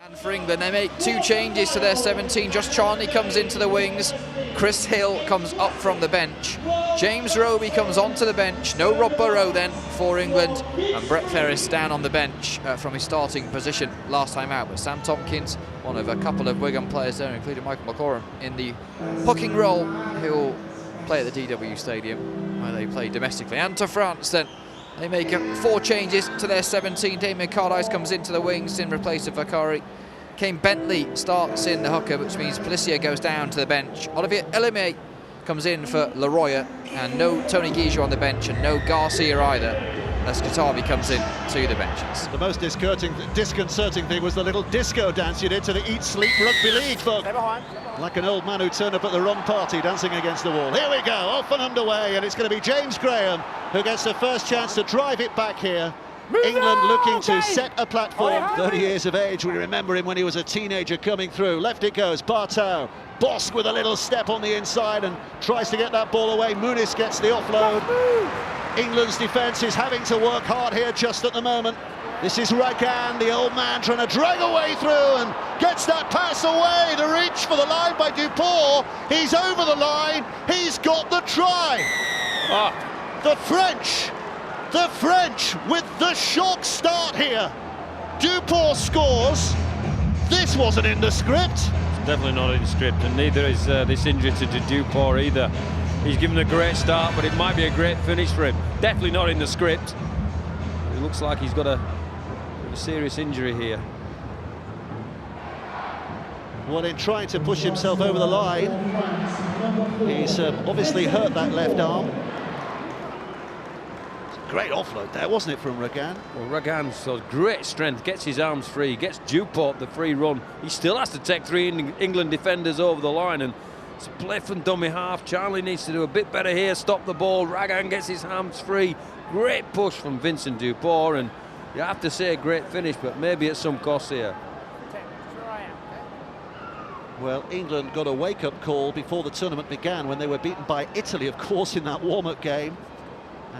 And for England, they make 2 changes to their 17. Josh Charnley comes into the wings. Chris Hill comes up from the bench. James Roby comes onto the bench. No Rob Burrow then for England. And Brett Ferris down on the bench from his starting position last time out. But Sam Tompkins, one of a couple of Wigan players there, including Michael McLaurin, in the hooking role, who'll play at the DW Stadium where they play domestically. And to France then. They make 4 changes to their 17. Damien Cardice comes into the wings in place of Vakari. Kane Bentley starts in the hooker, which means Pelissier goes down to the bench. Olivier Elimé comes in for Leroy, and no Tony Guijo on the bench, and no Garcia either, as Katabi comes in to the benches. The most disconcerting thing was the little disco dance you did to the Eat Sleep Rugby League book. Like an old man who turned up at the wrong party, dancing against the wall. Here we go, off and underway, and it's going to be James Graham who gets the first chance to drive it back here. England looking to set a platform. 30 years of age, we remember him when he was a teenager coming through. Left it goes, Bartow. Bosk with a little step on the inside and tries to get that ball away. Muniz gets the offload. England's defence is having to work hard here just at the moment. This is Ragan, the old man, trying to drag a way through and gets that pass away. The reach for the line by Dupont. He's over the line. He's got the try. The French with the shock start here. Dupont scores. This wasn't in the script. It's definitely not in the script, and neither is this injury to Dupont either. He's given a great start, but it might be a great finish for him. Definitely not in the script. It looks like he's got a serious injury here. Well, in trying to push himself over the line, he's obviously hurt that left arm. Great offload there, wasn't it, from Ragan? Well, Ragan shows great strength, gets his arms free, gets Dupont the free run. He still has to take 3 England defenders over the line, and it's a play from dummy half. Charlie needs to do a bit better here, stop the ball. Ragan gets his arms free. Great push from Vincent Dupont, and you have to say a great finish, but maybe at some cost here. Well, England got a wake-up call before the tournament began when they were beaten by Italy, of course, in that warm-up game.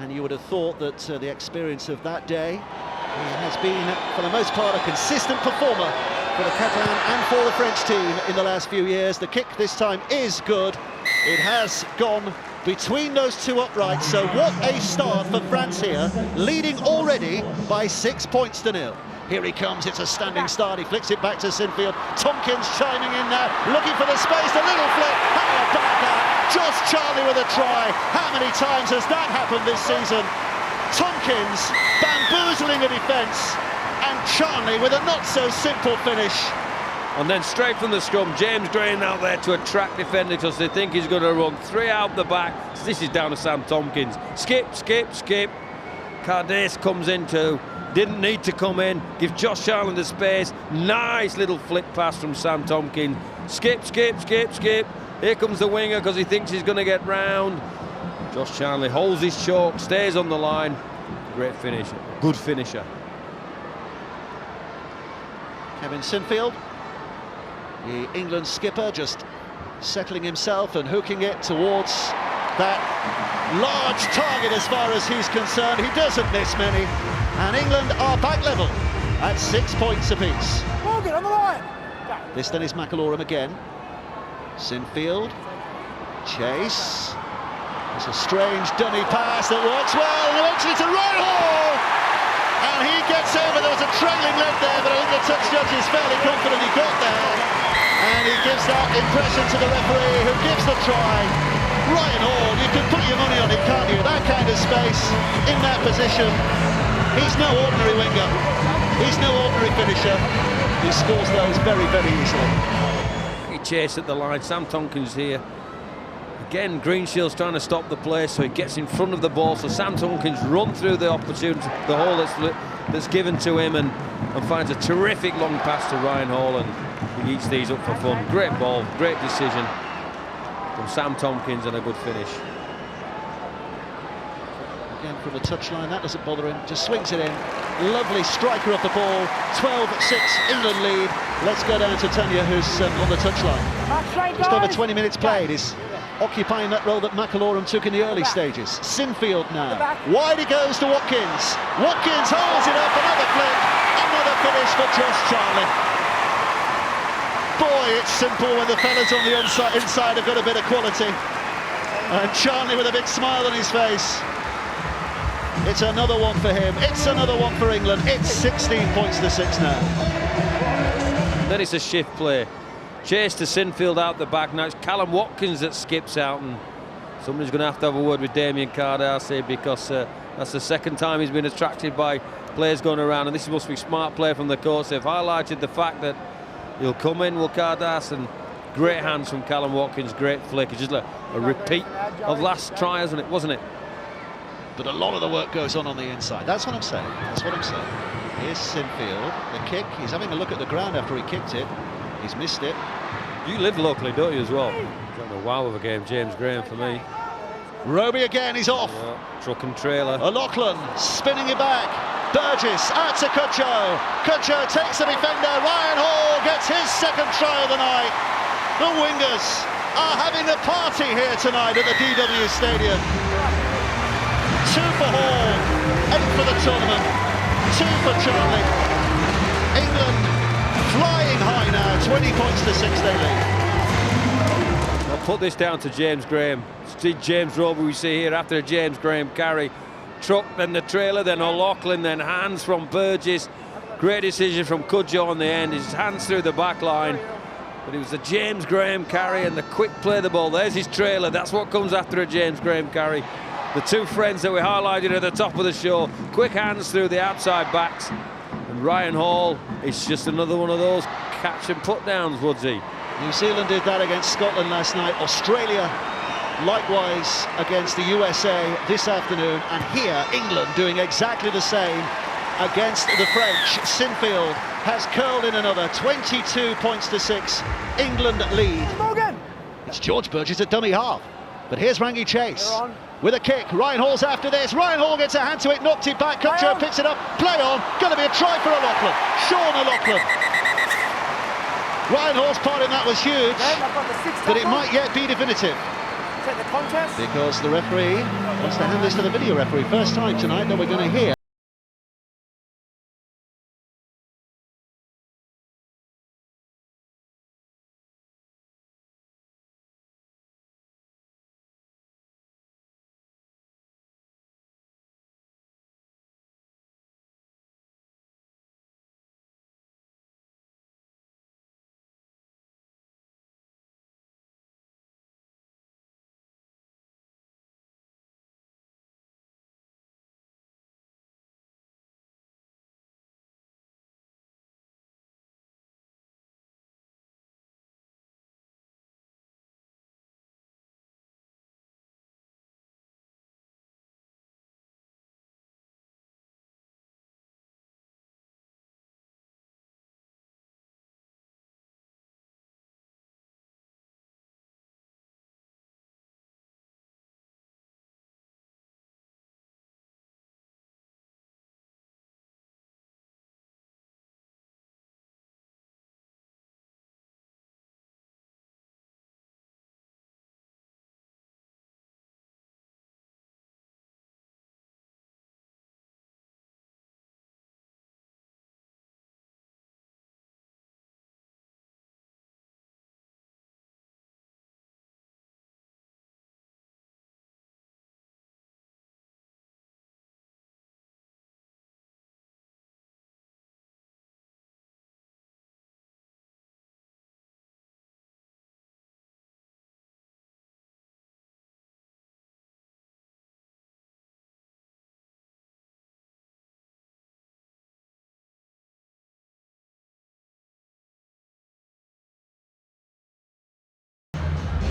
And you would have thought that the experience of that day has been, for the most part, a consistent performer for the Catalan and for the French team in the last few years. The kick this time is good. It has gone between those 2 uprights, so what a start for France here, leading already by 6 points to 0. Here he comes, it's a standing start, he flicks it back to Sinfield. Tompkins chiming in now, looking for the space, a little flick, how about that? Josh Charnley with a try. How many times has that happened this season? Tompkins bamboozling a defence, and Charnley with a not-so-simple finish. And then straight from the scrum, James Graham out there to attract defenders because they think he's going to run 3 out the back. So this is down to Sam Tompkins. Skip. Cardice comes in too. Didn't need to come in. Give Josh Charnley the space. Nice little flick pass from Sam Tompkins. Skip. Here comes the winger because he thinks he's going to get round. Josh Charnley holds his choke, stays on the line. Great finish, good finisher. Kevin Sinfield, the England skipper, just settling himself and hooking it towards that large target as far as he's concerned. He doesn't miss many, and England are back level at 6 points apiece. Morgan on the line. This then is McLaurin again. Sinfield, chase. It's a strange dummy pass that works well, and eventually to Ryan Hall! And he gets over, there was a trailing leg there, but I think the touch judge is fairly confident he got there. And he gives that impression to the referee, who gives the try. Ryan Hall, you can put your money on it, can't you? That kind of space, in that position. He's no ordinary winger. He's no ordinary finisher. He scores those very, very easily. Chase at the line. Sam Tompkins here. Again, Greenshield's trying to stop the play, so he gets in front of the ball. So Sam Tompkins run through the opportunity, the hole that's given to him, and finds a terrific long pass to Ryan Hall, and he eats these up for fun. Great ball, great decision from Sam Tompkins, and a good finish. Again from the touchline, that doesn't bother him, just swings it in. Lovely striker of the ball, 12-6 England lead. Let's go down to Tanya, who's on the touchline. Just over 20 minutes played, is occupying that role that McLaurin took in the early stages. Sinfield now, wide he goes to Watkins. Watkins holds it up, another flick, another finish for Josh Charnley. Boy, it's simple when the fellas on the inside have got a bit of quality. And Charlie with a big smile on his face. It's another one for him. It's another one for England. It's 16 points to 6 now. Then it's a shift play. Chase to Sinfield out the back. Now it's Callum Watkins that skips out, and somebody's going to have a word with Damien Cardassi, because that's the second time he's been attracted by players going around, and this must be smart play from the coach. They've highlighted the fact that he'll come in, will Cardass, and great hands from Callum Watkins, great flick. It's just a repeat of last try, wasn't it? But a lot of the work goes on the inside. That's what I'm saying. That's what I'm saying. Here's Sinfield, the kick. He's having a look at the ground after he kicked it. He's missed it. You live locally, don't you, as well? It's a wow of a game, James Graham, for me. Roby again, he's off. Yeah, truck and trailer. O'Loughlin spinning it back. Burgess out to Cudjoe. Cudjoe takes the defender. Ryan Hall gets his second try of the night. The wingers are having a party here tonight at the DW Stadium. 2 for Hall, 8 for the tournament, 2 for Charlie. England flying high now, 20 points to 6 they lead. I'll put this down to James Graham. See James Roby we see here after a James Graham carry. Truck, then the trailer, then O'Loughlin, then hands from Burgess. Great decision from Cudjoe on the end. His hands through the back line. But it was the James Graham carry and the quick play of the ball. There's his trailer. That's what comes after a James Graham carry. The two friends that we highlighted at the top of the show. Quick hands through the outside backs. And Ryan Hall is just another one of those catch and put downs, Woodsy. New Zealand did that against Scotland last night. Australia likewise against the USA this afternoon. And here, England doing exactly the same against the French. Sinfield has curled in another. 22 points to 6. England lead. Morgan. It's George Burgess at dummy half. But here's Rangi Chase with a kick. Ryan Hall's after this. Ryan Hall gets a hand to it, knocked it back. Cudjoe picks it up. Play on. Going to be a try for O'Loughlin. Sean O'Loughlin. Ryan Hall's part in that was huge, but it might yet be definitive. Take the contest. Because the referee wants to hand this to the video referee. First time tonight that we're going to hear.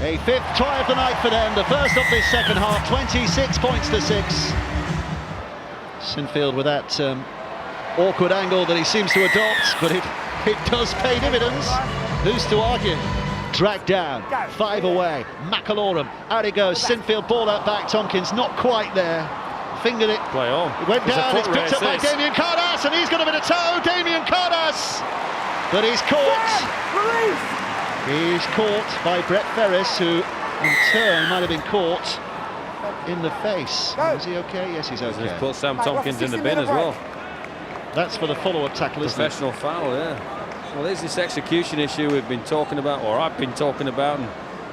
A 5th try of the night for them, the first of this second half, 26 points to 6. Sinfield with that awkward angle that he seems to adopt, but it does pay dividends. Who's to argue? Dragged down, 5 away, McAlorum, out he goes, Sinfield ball out back, Tompkins not quite there, fingered it, Play on. It went down, it's picked up by Damien Cardass, and he's got a bit of toe, Damien Cardass, but he's caught. Release. He's caught by Brett Ferris, who in turn might have been caught in the face. Is he okay? Yes, he's okay. Just put Sam Tompkins in the bin as well. That's for the follow-up tackle, isn't it? Professional foul, yeah. Well, there's this execution issue we've been talking about, or I've been talking about, and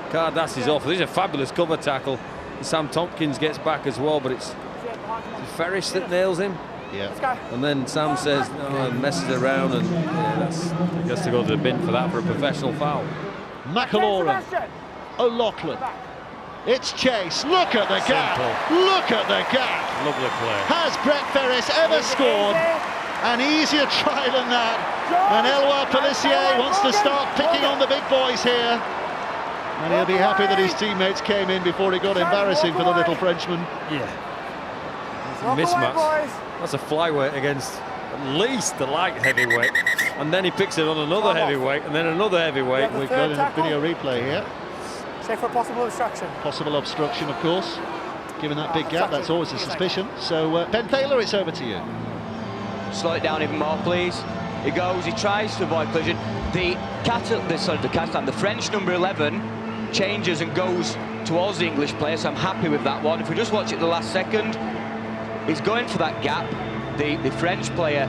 Cardass is off. This is a fabulous cover tackle. And Sam Tompkins gets back as well, but it's Ferris that nails him. Yeah. And then Sam says, no, and messes around, and he has to go to the bin for that for a professional foul. McAloran, O'Loughlin, it's Chase, look at the gap, look at the gap. Lovely play. Has Brett Ferris ever scored an easier try than that? And Eloi Pelissier wants to start picking on the big boys here. And he'll be happy that his teammates came in before it got embarrassing for the little Frenchman. Yeah. Mismatch. That's a flyweight against at least the light heavyweight. And then he picks it on another heavyweight, and then another heavyweight. We've got a video replay here. Check for possible obstruction. Possible obstruction, of course. Given that big gap, that's always a suspicion. So, Ben Thaler, it's over to you. Slow it down even more, please. He goes, he tries to avoid collision. The French number 11 changes and goes towards the English player, so I'm happy with that one. If we just watch it the last second, he's going for that gap. The French player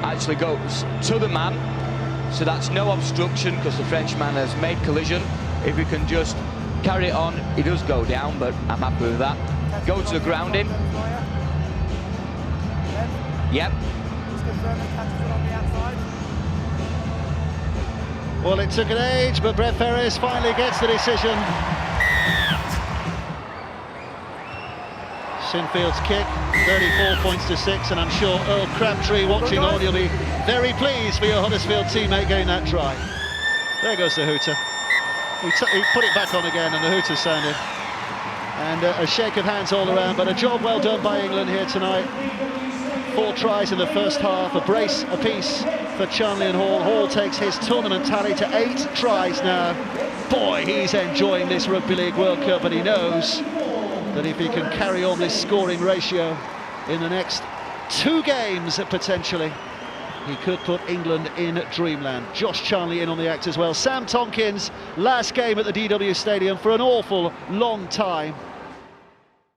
actually goes to the man, so that's no obstruction because the French man has made collision. If we can just carry it on, he does go down, but I'm happy with that. Go to the grounding. Yep. Well, it took an age, but Brett Ferris finally gets the decision. Sinfield's kick, 34 points to 6, and I'm sure Earl Crabtree watching on, you'll be very pleased for your Huddersfield teammate getting that try. There goes the hooter. He put it back on again, and the hooter sounded. And a shake of hands all around, but a job well done by England here tonight. 4 tries in the first half, a brace apiece for Charnley and Hall. Hall takes his tournament tally to 8 tries now. Boy, he's enjoying this Rugby League World Cup, and he knows that if he can carry on this scoring ratio in the next 2 games, potentially, he could put England in dreamland. Josh Charnley in on the act as well. Sam Tompkins, last game at the DW Stadium for an awful long time.